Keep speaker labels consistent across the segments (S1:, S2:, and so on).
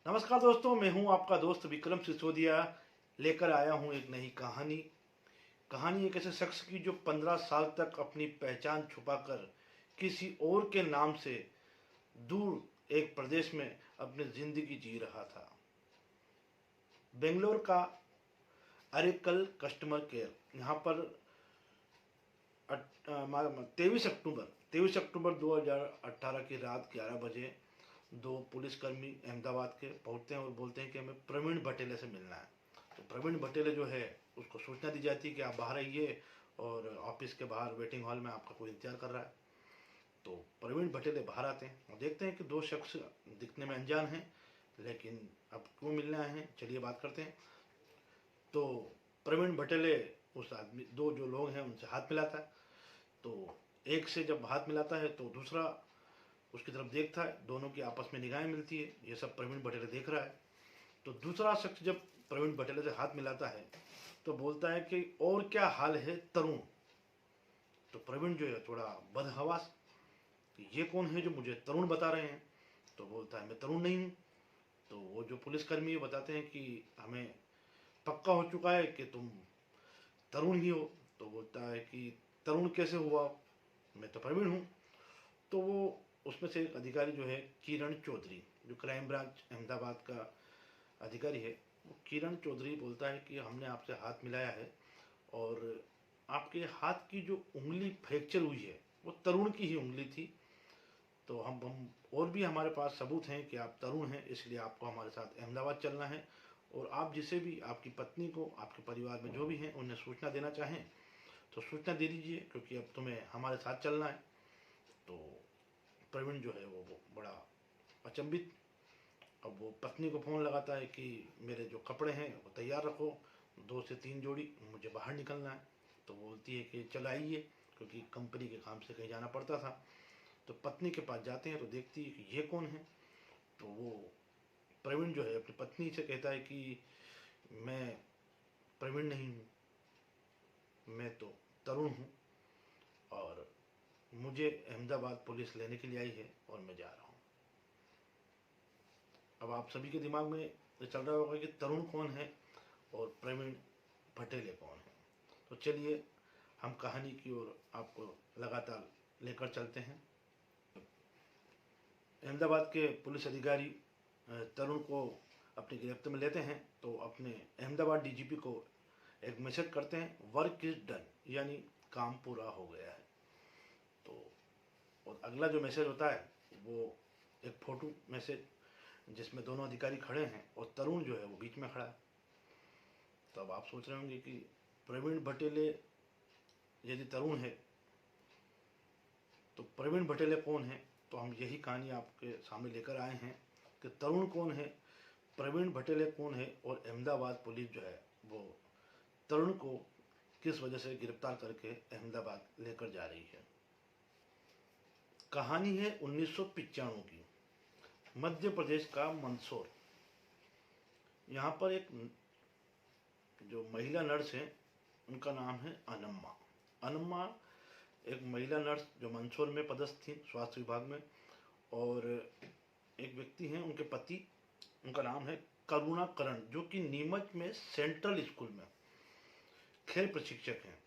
S1: नमस्कार दोस्तों, मैं हूं आपका दोस्त विक्रम सिसोदिया। लेकर आया हूं एक नई कहानी। कहानी एक ऐसे शख्स की जो 15 साल तक अपनी पहचान छुपाकर किसी और के नाम से दूर एक प्रदेश में अपनी जिंदगी जी रहा था। बेंगलोर का अरेकल कस्टमर केयर, यहाँ पर 23 अक्टूबर 2018 की रात 11 बजे दो पुलिसकर्मी अहमदाबाद के पहुंचते हैं और बोलते हैं कि हमें प्रवीण भटेले से मिलना है। तो प्रवीण भटेले जो है उसको सूचना दी जाती है कि आप बाहर आइए और ऑफिस के बाहर वेटिंग हॉल में आपका कोई इंतजार कर रहा है। तो प्रवीण भटेले बाहर आते हैं और देखते हैं कि दो शख्स दिखने में अनजान हैं, लेकिन अब क्यों मिलने आए हैं, चलिए बात करते हैं। तो प्रवीण भटेले उस आदमी, दो जो लोग हैं उनसे हाथ मिलाता है। तो एक से जब हाथ मिलाता है तो दूसरा उसकी तरफ देखता है, दोनों की आपस में निगाहें मिलती है। ये सब प्रवीण भटेले देख रहा है। तो दूसरा शख्स जब प्रवीण भटेले से हाथ मिलाता है तो बोलता है कि और क्या हाल है तरुण। तो प्रवीण जो है थोड़ा बदहवास, ये कौन है जो मुझे तरुण बता रहे हैं। तो बोलता है मैं तरुण नहीं हूँ। तो वो जो पुलिसकर्मी बताते हैं कि हमें पक्का हो चुका है कि तुम तरुण ही हो। तो बोलता है कि तरुण कैसे हुआ, मैं तो प्रवीण हूँ। तो वो उसमें से एक अधिकारी जो है किरण चौधरी, जो क्राइम ब्रांच अहमदाबाद का अधिकारी है, वो किरण चौधरी बोलता है कि हमने आपसे हाथ मिलाया है और आपके हाथ की जो उंगली फ्रैक्चर हुई है वो तरुण की ही उंगली थी। तो हम और भी हमारे पास सबूत हैं कि आप तरुण हैं, इसलिए आपको हमारे साथ अहमदाबाद चलना है। और आप जिसे भी, आपकी पत्नी को, आपके परिवार में जो भी हैं उन्हें सूचना देना चाहें तो सूचना दे दीजिए, क्योंकि अब तुम्हें हमारे साथ चलना है। तो प्रवीण जो है वो बड़ा अचंभित। अब वो पत्नी को फ़ोन लगाता है कि मेरे जो कपड़े हैं वो तैयार रखो, 2 से 3 जोड़ी, मुझे बाहर निकलना है। तो बोलती है कि चल आइए, क्योंकि कंपनी के काम से कहीं जाना पड़ता था। तो पत्नी के पास जाते हैं तो देखती है कि ये कौन है। तो वो प्रवीण जो है अपनी पत्नी से कहता है कि मैं प्रवीण नहीं हूँ, मैं तो तरुण हूँ और मुझे अहमदाबाद पुलिस लेने के लिए आई है और मैं जा रहा हूँ। अब आप सभी के दिमाग में ये चल रहा होगा कि तरुण कौन है और प्रवीण भटेले कौन है। तो चलिए हम कहानी की ओर आपको लगातार लेकर चलते हैं। अहमदाबाद के पुलिस अधिकारी तरुण को अपनी गिरफ्त में लेते हैं तो अपने अहमदाबाद डीजीपी को एक मैसेज करते हैं, वर्क इज डन, यानी काम पूरा हो गया है। तो और अगला जो मैसेज होता है वो एक फ़ोटो मैसेज, जिसमें दोनों अधिकारी खड़े हैं और तरुण जो है वो बीच में खड़ा है। तो अब आप सोच रहे होंगे कि प्रवीण भटेले यदि तरुण है तो प्रवीण भटेले कौन है। तो हम यही कहानी आपके सामने लेकर आए हैं कि तरुण कौन है, प्रवीण भटेले कौन है और अहमदाबाद पुलिस जो है वो तरुण को किस वजह से गिरफ्तार करके अहमदाबाद लेकर जा रही है। कहानी है 1995 की, मध्य प्रदेश का मंदसौर। यहाँ पर एक जो महिला नर्स है उनका नाम है अनम्मा। अनम्मा एक महिला नर्स जो मंदसौर में पदस्थ थी स्वास्थ्य विभाग में। और एक व्यक्ति हैं उनके पति, उनका नाम है करुणा करण, जो कि नीमच में सेंट्रल स्कूल में खेल प्रशिक्षक हैं।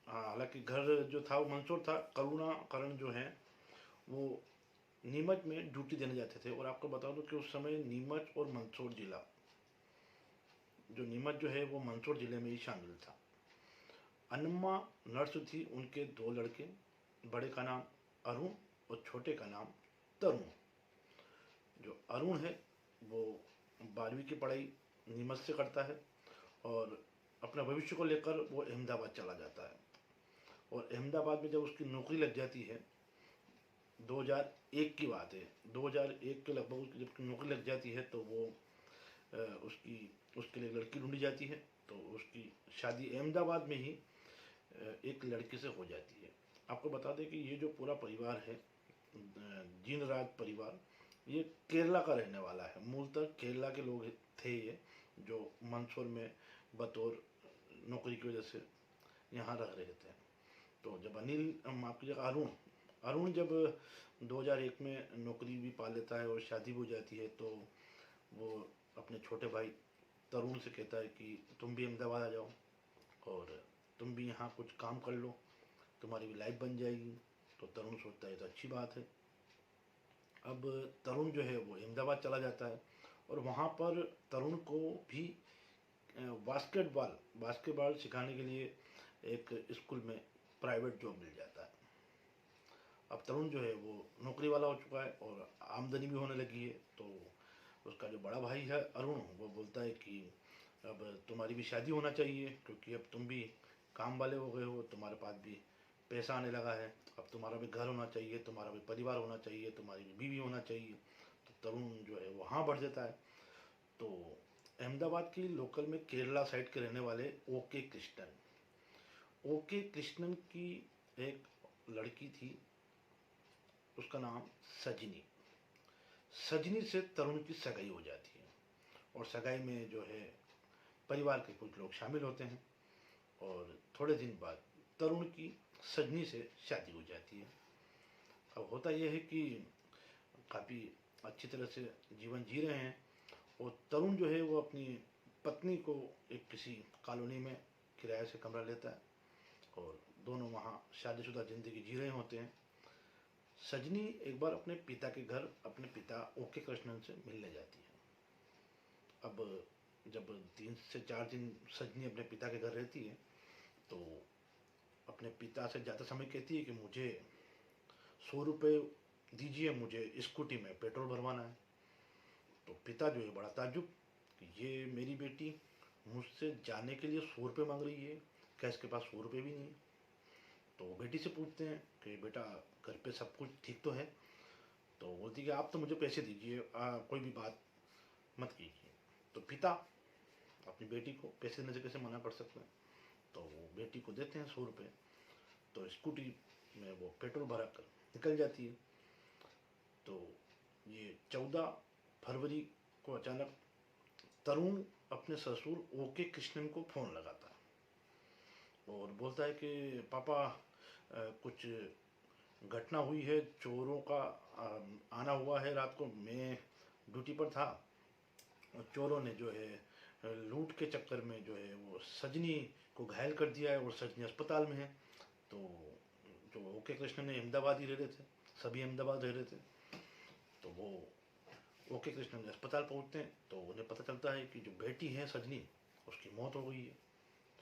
S1: हाँ, हालांकि घर जो था वो मंदसौर था। करुणा करण जो है वो नीमच में ड्यूटी देने जाते थे। और आपको बता दूं कि उस समय नीमच और मंदसौर जिला, जो नीमच जो है वो मंदसौर जिले में ही शामिल था। अनम्मा नर्स थी, उनके 2 लड़के, बड़े का नाम अरुण और छोटे का नाम तरुण। जो अरुण है वो 12वीं की पढ़ाई नीमच से करता है और अपना भविष्य को लेकर वो अहमदाबाद चला जाता है। और अहमदाबाद में जब उसकी नौकरी लग जाती है, 2001 की बात है, 2001 के लगभग उसकी जब नौकरी लग जाती है तो वो उसके लिए लड़की ढूंढी जाती है। तो उसकी शादी अहमदाबाद में ही एक लड़के से हो जाती है। आपको बता दें कि ये जो पूरा परिवार है, जीनराज परिवार, ये केरला का रहने वाला है। मूलतः केरला के लोग थे ये, जो मंदसौर में बतौर नौकरी की वजह से यहाँ रह रहे थे। तो जब माफ कीजिएगा, अरुण जब 2001 में नौकरी भी पा लेता है और शादी भी हो जाती है, तो वो अपने छोटे भाई तरुण से कहता है कि तुम भी अहमदाबाद आ जाओ और तुम भी यहाँ कुछ काम कर लो, तुम्हारी भी लाइफ बन जाएगी। तो तरुण सोचता है तो अच्छी बात है। अब तरुण जो है वो अहमदाबाद चला जाता है और वहाँ पर तरुण को भी बास्केटबॉल बास्केटबॉल सिखाने के लिए एक स्कूल में प्राइवेट जॉब मिल जाता है। अब तरुण जो है वो नौकरी वाला हो चुका है और आमदनी भी होने लगी है। तो उसका जो बड़ा भाई है अरुण, वो बोलता है कि अब तुम्हारी भी शादी होना चाहिए, क्योंकि अब तुम भी काम वाले हो गए हो, तुम्हारे पास भी पैसा आने लगा है, अब तुम्हारा भी घर होना चाहिए, तुम्हारा भी परिवार होना चाहिए, तुम्हारी भी बीवी होना चाहिए। तो तरुण जो है वहाँ बढ़ जाता है। तो अहमदाबाद की लोकल में केरला साइड के रहने वाले ओके कृष्णन, ओके कृष्णन की एक लड़की थी, उसका नाम सजनी। सजनी से तरुण की सगाई हो जाती है और सगाई में जो है परिवार के कुछ लोग शामिल होते हैं और थोड़े दिन बाद तरुण की सजनी से शादी हो जाती है। अब होता यह है कि काफ़ी अच्छी तरह से जीवन जी रहे हैं और तरुण जो है वो अपनी पत्नी को एक किसी कॉलोनी में किराए से कमरा लेता है और दोनों वहाँ शादीशुदा ज़िंदगी जी रहे होते हैं। सजनी एक बार अपने पिता के घर अपने पिता ओके कृष्णन से मिलने जाती है। अब जब 3 से 4 दिन सजनी अपने पिता के घर रहती है तो अपने पिता से ज़्यादा समय कहती है कि मुझे 100 रुपये दीजिए, मुझे स्कूटी में पेट्रोल भरवाना है। तो पिता जो है बड़ा ताज्जुब कि ये मेरी बेटी मुझसे जाने के लिए 100 रुपये मांग रही है, क्या इसके पास 100 रुपये भी नहीं है? तो वो बेटी से पूछते हैं कि बेटा घर पे सब कुछ ठीक तो है? तो बोलती है कि आप तो मुझे पैसे दीजिए, कोई भी बात मत कीजिए। तो पिता अपनी बेटी को पैसे देने से कैसे मना कर सकते हैं? तो वो बेटी को देते हैं 100 रुपये। तो स्कूटी में वो पेट्रोल भरा कर निकल जाती है। तो ये 14 फरवरी को अचानक तरुण अपने ससुर ओके कृष्णन को फ़ोन लगाता है और बोलता है कि पापा कुछ घटना हुई है, चोरों का आना हुआ है, रात को मैं ड्यूटी पर था और चोरों ने जो है लूट के चक्कर में जो है वो सजनी को घायल कर दिया है और सजनी अस्पताल में है। तो जो ओके कृष्ण ने अहमदाबाद ही रह रहे थे, सभी अहमदाबाद रह रहे थे। तो वो ओके कृष्ण ने अस्पताल पहुंचते हैं तो उन्हें पता चलता है कि जो बेटी है सजनी, उसकी मौत हो गई है।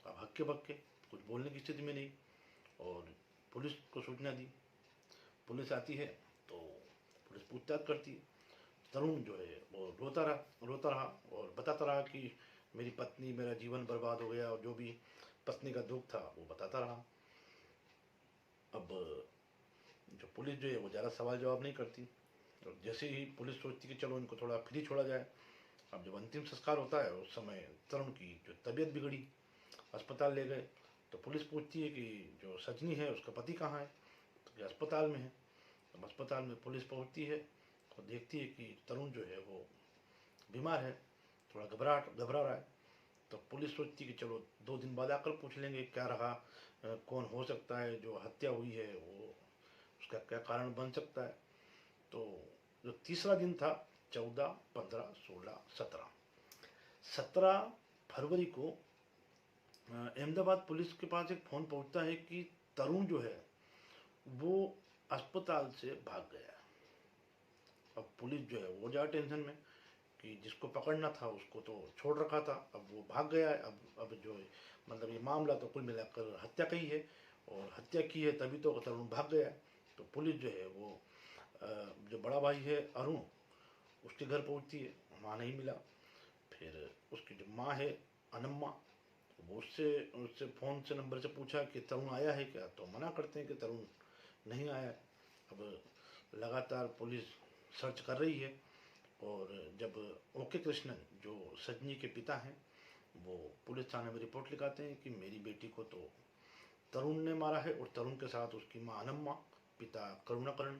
S1: अब हक्के बक्के कुछ बोलने की स्थिति में नहीं और पुलिस को सूचना दी। पुलिस आती है तो पुलिस पूछताछ करती है। तरुण जो है वो रोता रहा और बताता रहा कि मेरी पत्नी, मेरा जीवन बर्बाद हो गया, और जो भी पत्नी का दुख था वो बताता रहा। अब जो पुलिस जो है वो ज़्यादा सवाल जवाब नहीं करती और जैसे ही पुलिस सोचती कि चलो इनको थोड़ा फ्री छोड़ा जाए। अब जब अंतिम संस्कार होता है उस समय तरुण की जो तबीयत बिगड़ी, अस्पताल ले गए। तो पुलिस पूछती है कि जो सजनी है उसका पति कहाँ है? तो ये अस्पताल में है। अब अस्पताल में पुलिस पहुंचती है और देखती है कि तरुण जो है वो बीमार है, थोड़ा घबरा रहा है। तो पुलिस सोचती है कि चलो 2 दिन बाद आकर पूछ लेंगे क्या रहा, कौन हो सकता है जो हत्या हुई है, वो उसका क्या कारण बन सकता है। तो जो तीसरा दिन था, 14, 15, 16, 17, 17 फरवरी को अहमदाबाद पुलिस के पास एक फ़ोन पहुंचता है कि तरुण जो है वो अस्पताल से भाग गया है। अब पुलिस जो है वो ज़्यादा टेंशन में कि जिसको पकड़ना था उसको तो छोड़ रखा था, अब वो भाग गया है। अब जो है मतलब ये मामला तो कुल मिलाकर हत्या का ही है और हत्या की है तभी तो तरुण भाग गया है। तो पुलिस जो है वो जो बड़ा भाई है अरुण, उसके घर पहुंचती है, वहाँ नहीं मिला। फिर उसकी जो माँ है अनम्मा, वो उससे उससे फ़ोन से नंबर से पूछा कि तरुण आया है क्या? तो मना करते हैं कि तरुण नहीं आया है। अब लगातार पुलिस सर्च कर रही है और जब ओके कृष्णन जो सजनी के पिता हैं वो पुलिस थाने में रिपोर्ट लिखाते हैं कि मेरी बेटी को तो तरुण ने मारा है और तरुण के साथ उसकी माँ अनम्मा, पिता करुणाकरण,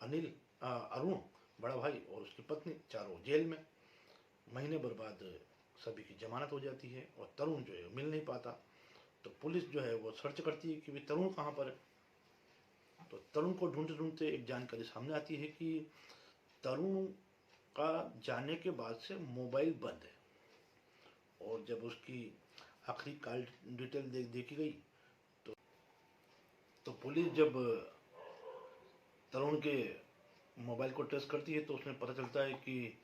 S1: अरुण बड़ा भाई और उसकी पत्नी, चारों जेल में। महीने भर बाद सभी की जमानत हो जाती है और तरुण जो है मिल नहीं पाता। तो पुलिस जो है वो सर्च करती है कि भाई तरुण कहाँ पर है। तो तरुण को ढूंढते ढूंढते एक जानकारी सामने आती है कि तरुण का जाने के बाद से मोबाइल बंद है। और जब उसकी आखिरी कॉल डिटेल देखी गई तो पुलिस जब तरुण के मोबाइल को ट्रेस करती है तो उसमें पता चलता है कि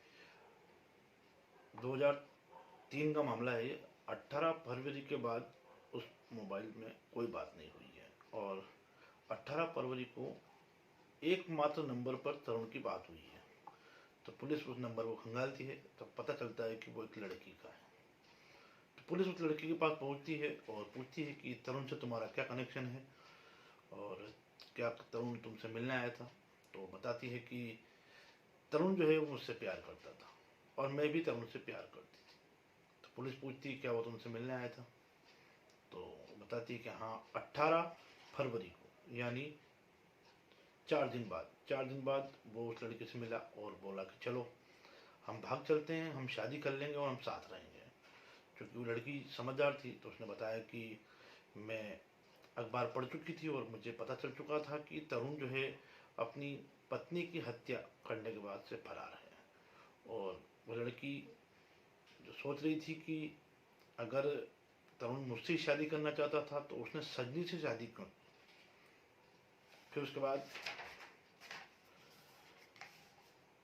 S1: 2003 का मामला है ये। 18 फरवरी के बाद उस मोबाइल में कोई बात नहीं हुई है और 18 फरवरी को एकमात्र नंबर पर तरुण की बात हुई है। तो पुलिस उस नंबर को खंगालती है तो पता चलता है कि वो एक लड़की का है। तो पुलिस उस लड़की के पास पहुंचती है और पूछती है कि तरुण से तुम्हारा क्या कनेक्शन है और क्या तरुण तुमसे मिलने आया था। तो बताती है कि तरुण जो है वो मुझसे प्यार करता था और मैं भी तरुण से प्यार करती थी। तो पुलिस पूछती है क्या वो तुमसे मिलने आया था। तो बताती है कि हाँ 18 फरवरी को, यानी 4 दिन बाद वो उस लड़के से मिला और बोला कि चलो हम भाग चलते हैं, हम शादी कर लेंगे और हम साथ रहेंगे। क्योंकि वो लड़की समझदार थी तो उसने बताया कि मैं अखबार पढ़ चुकी थी और मुझे पता चल चुका था कि तरुण जो है अपनी पत्नी की हत्या करने के बाद से फरार है। और वो लड़की जो सोच रही थी कि अगर तरुण मुझसे शादी करना चाहता था तो उसने सजनी से शादी क्यों। फिर उसके बाद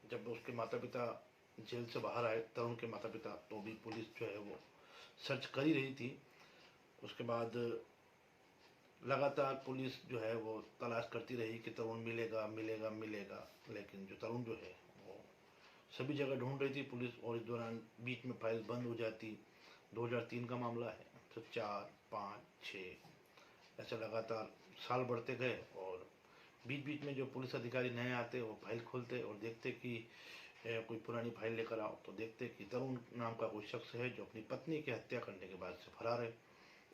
S1: जब उसके माता पिता जेल से बाहर आए, तरुण के माता पिता, तो भी पुलिस जो है वो सर्च कर ही रही थी। उसके बाद लगातार पुलिस जो है वो तलाश करती रही कि तरुण मिलेगा मिलेगा मिलेगा, लेकिन जो तरुण जो है वो सभी जगह ढूंढ रही थी पुलिस। और इस दौरान बीच में फाइल बंद हो जाती। 2003 का मामला है तो 4, 5, 6 ऐसे लगातार साल बढ़ते गए और बीच बीच में जो पुलिस अधिकारी नए आते वो फाइल खोलते और देखते कि कोई पुरानी फाइल लेकर आओ। तो देखते कि तरुण नाम का कोई शख्स है जो अपनी पत्नी की हत्या करने के बाद से फरार है।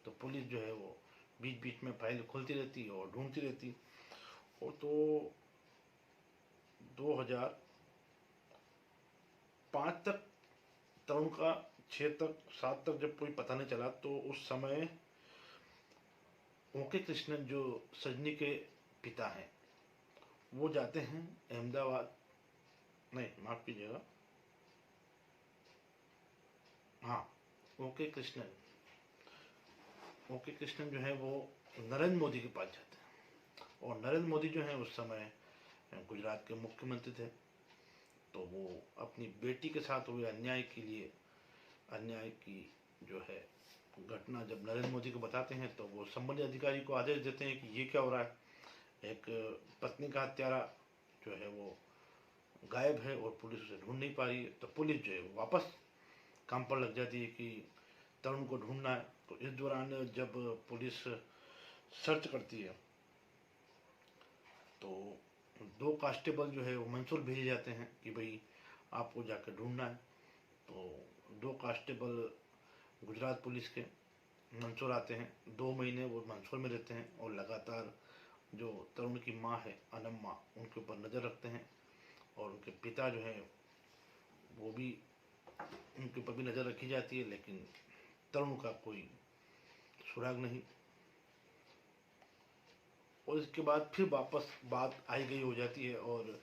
S1: तो पुलिस जो है वो बीच बीच में फाइल खोलती रहती और ढूंढती रहती। और तो 2005 तक तरुण का, 6 तक 7 तक जब कोई पता नहीं चला तो उस समय ओके कृष्णन जो सजनी के पिता हैं वो जाते हैं अहमदाबाद, नहीं माफ कीजिएगा, हाँ ओके कृष्णन, ओके कृष्णन जो है वो नरेंद्र मोदी के पास जाते हैं। और नरेंद्र मोदी जो है उस समय गुजरात के मुख्यमंत्री थे। तो वो अपनी बेटी के साथ हुए अन्याय के लिए, अन्याय की जो है घटना जब नरेंद्र मोदी को बताते हैं तो वो संबंधित अधिकारी को आदेश देते हैं कि ये क्या हो रहा है। एक पत्नी का हत्यारा जो है वो गायब है और पुलिस उसे ढूंढ नहीं पा रही है। तो पुलिस जो है वापस काम पर लग जाती है कि तरुण को ढूंढना है। तो इस दौरान जब पुलिस सर्च करती है तो 2 कांस्टेबल जो है वो मंसूर भेजे जाते हैं कि भाई आपको जाकर ढूंढना है। तो 2 कांस्टेबल गुजरात पुलिस के मंसूर आते हैं। 2 महीने वो मंसूर में रहते हैं और लगातार जो तरुण की माँ है अनम्मा उनके ऊपर नज़र रखते हैं। और उनके पिता जो है वो भी, उनके ऊपर भी नज़र रखी जाती है, लेकिन तरुण का कोई सुराग नहीं। और इसके बाद फिर वापस बात आई गई हो जाती है और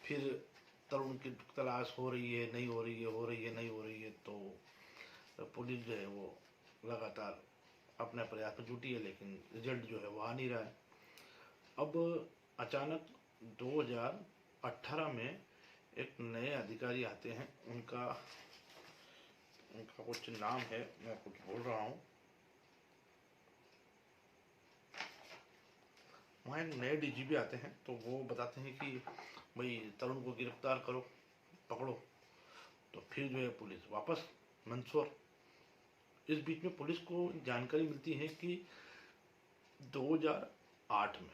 S1: फिर तरुण की तलाश हो रही है नहीं हो रही है, हो रही है नहीं हो रही है। तो पुलिस जो है वो लगातार अपने प्रयास में जुटी है, लेकिन रिजल्ट जो है वो आ नहीं रहा है। अब अचानक 2018 में एक नए अधिकारी आते हैं। उनका उनका कुछ नाम है, मैं कुछ बोल रहा हूँ। वहाँ एक नए डीजीपी आते हैं तो वो बताते हैं कि भाई तरुण को गिरफ्तार करो, पकड़ो। तो फिर जो है पुलिस वापस मंदसौर। इस बीच में पुलिस को जानकारी मिलती है कि 2008 में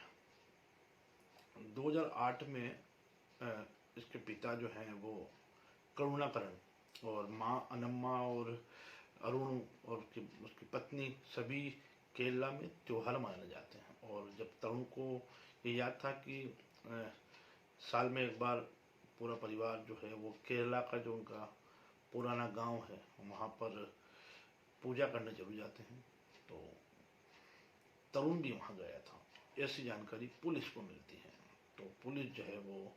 S1: 2008 में इसके पिता जो हैं वो करुणाकरण और माँ अनम्मा और अरुण और उसकी पत्नी सभी केरला में त्योहार मनाने जाते हैं। और जब तरुण को ये याद था कि साल में एक बार पूरा परिवार जो है वो केरला का जो उनका पुराना गांव है वहाँ पर पूजा करने जरूर जाते हैं। तो तरुण भी वहाँ गया था, ऐसी जानकारी पुलिस को मिलती है। तो पुलिस जो है वो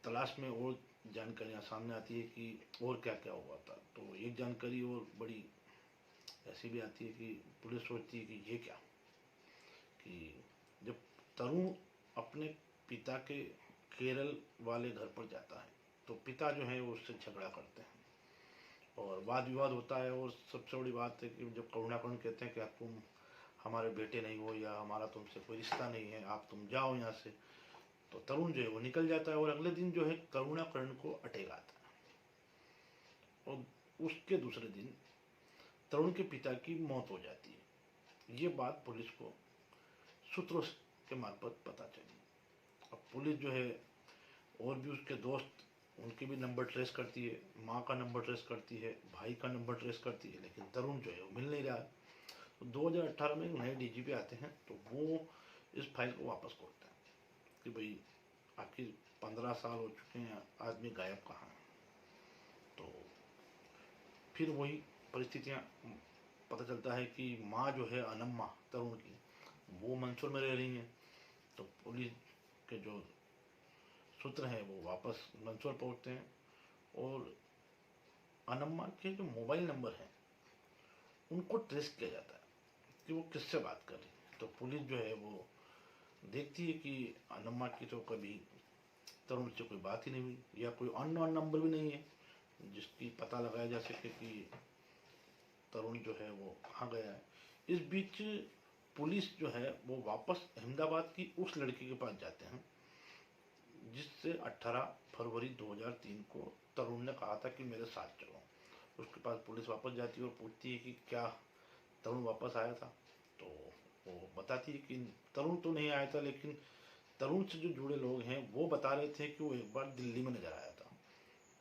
S1: तलाश में और जानकारियाँ सामने आती है कि और क्या क्या हुआ था। तो एक जानकारी और बड़ी ऐसी भी आती है कि पुलिस सोचती है कि ये क्या, कि जब तरुण अपने पिता के केरल वाले घर पर जाता है तो पिता जो है वो उससे झगड़ा करते हैं और वाद विवाद होता है। और सबसे बड़ी बात है कि जब करुणाकरण कहते हैं कि आप तुम हमारे बेटे नहीं हो या हमारा तुमसे कोई रिश्ता नहीं है, आप तुम जाओ यहाँ से, तो तरुण जो है वो निकल जाता है और अगले दिन जो है करुणाकरण को अटैक आता है और उसके दूसरे दिन तरुण के पिता की मौत हो जाती है। ये बात पुलिस को सूत्रों के मार्फत पता चली। अब पुलिस जो है और भी उसके दोस्त, उनके भी नंबर ट्रेस करती है, माँ का नंबर ट्रेस करती है, भाई का नंबर ट्रेस करती है, लेकिन तरुण जो है वो मिल नहीं रहा। तो 2018 में एक नए डीजीपी आते हैं तो वो इस फाइल को वापस खोलते हैं कि भाई आखिर 15 साल हो चुके हैं, आदमी गायब कहाँ है। तो फिर वही परिस्थितियाँ पता चलता है कि माँ जो है अनम्मा तरुण की, वो मंसूर में रह रही हैं। तो पुलिस के जो सूत्र हैं वो वापस मंसूर पहुंचते हैं और अनम्मा के जो मोबाइल नंबर हैं उनको ट्रेस किया जाता है कि वो किससे बात कर रही है। तो पुलिस जो है वो देखती है कि अनम्मा की तो कभी तरुण से कोई बात ही नहीं हुई या कोई अननोन नंबर भी नहीं है जिसकी पता लगाया जा सके कि तरुण जो है वो कहाँ गया है। इस बीच पुलिस जो है वो वापस अहमदाबाद की उस लड़की के पास जाते हैं जिससे 18 फरवरी 2003 को तरुण ने कहा था कि मेरे साथ चलो। उसके पास पुलिस वापस जाती है और पूछती है कि क्या तरुण वापस आया था। तो वो बताती है कि तरुण तो नहीं आया था, लेकिन तरुण से जो जुड़े लोग हैं वो बता रहे थे कि वो एक बार दिल्ली में नजर आया था।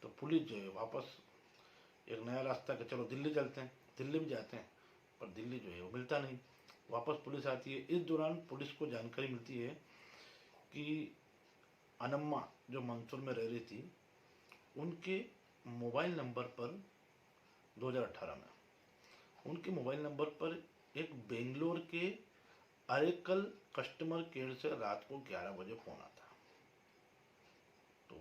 S1: तो पुलिस जो है वापस एक नया रास्ता कि चलो दिल्ली चलते हैं। दिल्ली भी जाते हैं पर दिल्ली जो है वो मिलता नहीं। वापस पुलिस आती है। इस दौरान पुलिस को जानकारी मिलती है कि अनम्मा जो मंसूर में रह रही थी उनके मोबाइल नंबर पर 2018 में उनके मोबाइल नंबर पर एक बेंगलोर के अरेकल कस्टमर केयर से रात को 11 बजे फ़ोन आता है। तो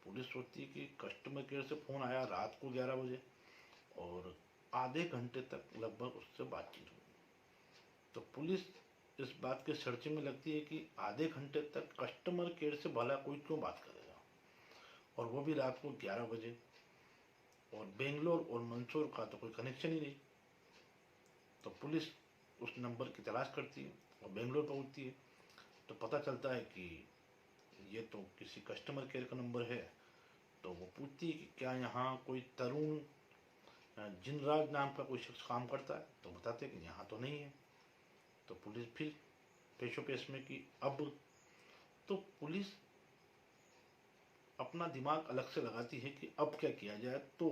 S1: पुलिस सोचती है कि कस्टमर केयर से फ़ोन आया रात को 11 बजे और आधे घंटे तक लगभग उससे बातचीत हुई। तो पुलिस इस बात के सर्च में लगती है कि आधे घंटे तक कस्टमर केयर से भला कोई क्यों बात करेगा, और वो भी रात को 11 बजे, और बेंगलोर और मंसूर का तो कोई कनेक्शन ही नहीं। तो पुलिस उस नंबर की तलाश करती है और बेंगलोर पहुंचती है। तो पता चलता है कि ये तो किसी कस्टमर केयर का नंबर है। तो वो पूछती है कि क्या यहाँ कोई तरुण जिनराज नाम का कोई शख्स काम करता है। तो बताते हैं कि यहाँ तो नहीं है। तो पुलिस फिर पेशो पेश में कि अब तो पुलिस अपना दिमाग अलग से लगाती है कि अब क्या किया जाए। तो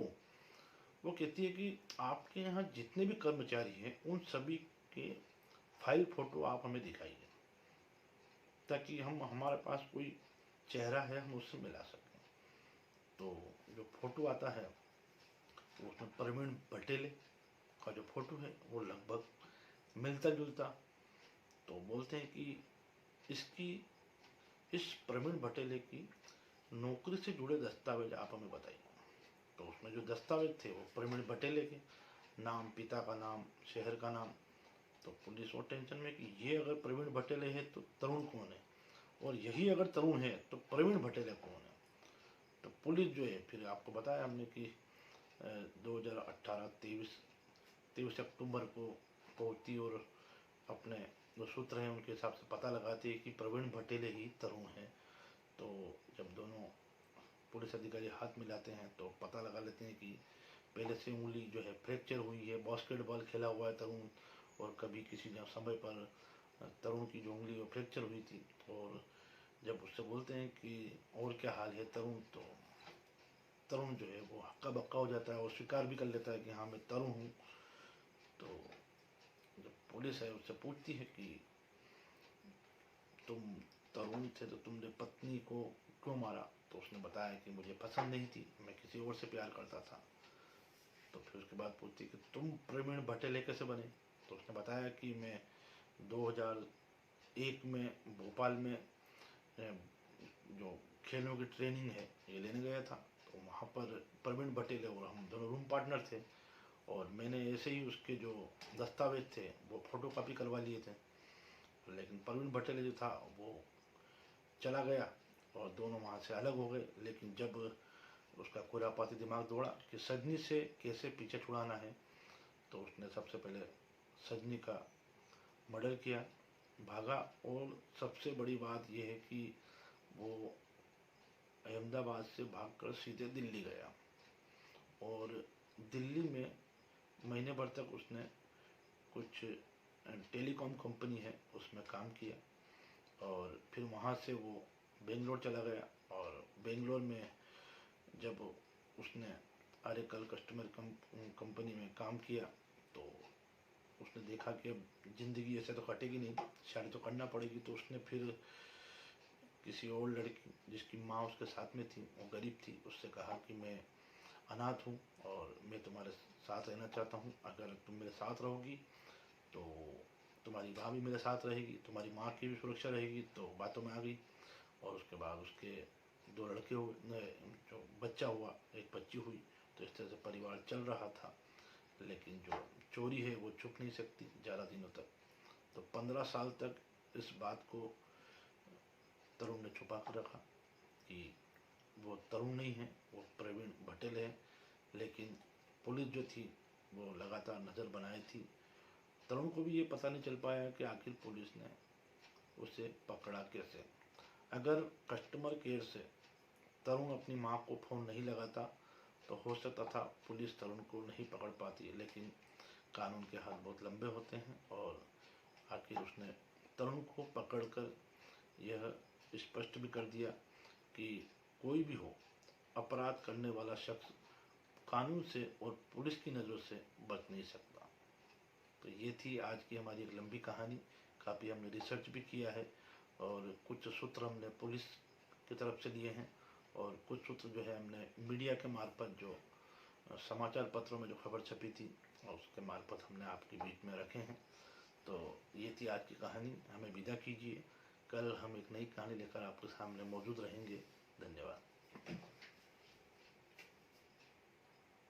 S1: वो कहती है कि आपके यहाँ जितने भी कर्मचारी हैं उन सभी के फाइल फोटो आप हमें दिखाइए ताकि हम हमारे पास कोई चेहरा है हम उससे मिला सकें। तो जो फोटो आता है उसमें प्रवीण बटेले का जो फोटो है वो लगभग मिलता जुलता। तो बोलते हैं कि इसकी इस प्रवीण बटेले की नौकरी से जुड़े दस्तावेज आप हमें बताइए। तो उसमें जो दस्तावेज थे वो प्रवीण बटेले के नाम, पिता का नाम, शहर का नाम। तो पुलिस और टेंशन में कि ये अगर प्रवीण बटेले है तो तरुण कौन है, और यही अगर तरुण है तो प्रवीण बटेले कौन है। तो पुलिस जो है फिर आपको बताया हमने कि 2018 23 अक्टूबर को पहुंचती और अपने जो सूत्र हैं उनके हिसाब से पता लगाती है कि प्रवीण बटेले ही तरुण है। तो जब दोनों पुलिस अधिकारी हाथ मिलाते हैं तो पता लगा लेते हैं कि पहले से उंगली जो है फ्रैक्चर हुई है, बास्केटबॉल खेला हुआ है तरुण, और कभी किसी समय पर तरुण की जो उंगली वो फ्रैक्चर हुई थी। और जब उससे बोलते हैं कि और क्या हाल है तरुण, तो तरुण जो है वो हक्का बक्का हो जाता है और स्वीकार भी कर लेता है कि हाँ मैं तरुण हूँ। तो जब पुलिस है उससे पूछती है कि तुम तरुण थे तो तुमने पत्नी को क्यों मारा। तो उसने बताया कि मुझे पसंद नहीं थी, मैं किसी और से प्यार करता था। तो फिर उसके बाद पूछती कि तुम प्रवीण बटेले कैसे बने। तो उसने बताया कि मैं 2001 में भोपाल में जो खेलों की ट्रेनिंग है ये लेने गया था। तो वहाँ पर प्रवीण बटेल और हम दोनों रूम पार्टनर थे, और मैंने ऐसे ही उसके जो दस्तावेज थे वो फ़ोटो कापी करवा लिए थे। लेकिन प्रवीण बटेल जो था वो चला गया और दोनों वहाँ से अलग हो गए। लेकिन जब उसका खुरापाती दिमाग दौड़ा कि सजनी से कैसे पीछे छुड़ाना है, तो उसने सबसे पहले सजनी का मर्डर किया, भागा। और सबसे बड़ी बात यह है कि वो अहमदाबाद से भागकर सीधे दिल्ली गया, और दिल्ली में महीने भर तक उसने कुछ टेलीकॉम कंपनी है उसमें काम किया, और फिर वहाँ से वो बेंगलोर चला गया। और बेंगलोर में जब उसने आर्यकल कस्टमर कंपनी में काम किया, तो उसने देखा कि अब ज़िंदगी ऐसे तो कटेगी नहीं, शादी तो करना पड़ेगी। तो उसने फिर किसी और लड़की जिसकी माँ उसके साथ में थी, वो गरीब थी, उससे कहा कि मैं अनाथ हूँ और मैं तुम्हारे साथ रहना चाहता हूँ, अगर तुम मेरे साथ रहोगी तो तुम्हारी माँ भी मेरे साथ रहेगी, तुम्हारी माँ की भी सुरक्षा रहेगी। तो बातों में आ गई, और उसके बाद उसके 2 लड़के हुए, जो बच्चा हुआ, एक बच्ची हुई। तो इस तरह से परिवार चल रहा था। लेकिन जो चोरी है वो छुप नहीं सकती ज़्यादा दिनों तक। तो 15 साल तक इस बात को तरुण ने छुपा कर रखा कि वो तरुण नहीं है, वो प्रवीण बटेल है। लेकिन पुलिस जो थी वो लगातार नज़र बनाए थी। तरुण को भी ये पता नहीं चल पाया कि आखिर पुलिस ने उसे पकड़ा कैसे। अगर कस्टमर केयर से तरुण अपनी माँ को फ़ोन नहीं लगाता तो हो सकता था पुलिस तरुण को नहीं पकड़ पाती। लेकिन कानून के हाथ बहुत लंबे होते हैं, और आखिर उसने तरुण को पकड़कर यह स्पष्ट भी कर दिया कि कोई भी हो, अपराध करने वाला शख्स कानून से और पुलिस की नज़रों से बच नहीं सकता। तो ये थी आज की हमारी एक लंबी कहानी। काफ़ी हमने रिसर्च भी किया है, और कुछ सूत्र हमने पुलिस की तरफ से लिए हैं, और कुछ सूत्र जो है हमने मीडिया के मार्फत, जो समाचार पत्रों में जो खबर छपी थी, और उसके मार्फत हमने आपके बीच में रखे हैं। तो ये थी आज की कहानी। हमें विदा कीजिए, कल हम एक नई कहानी लेकर आपके सामने मौजूद रहेंगे। धन्यवाद।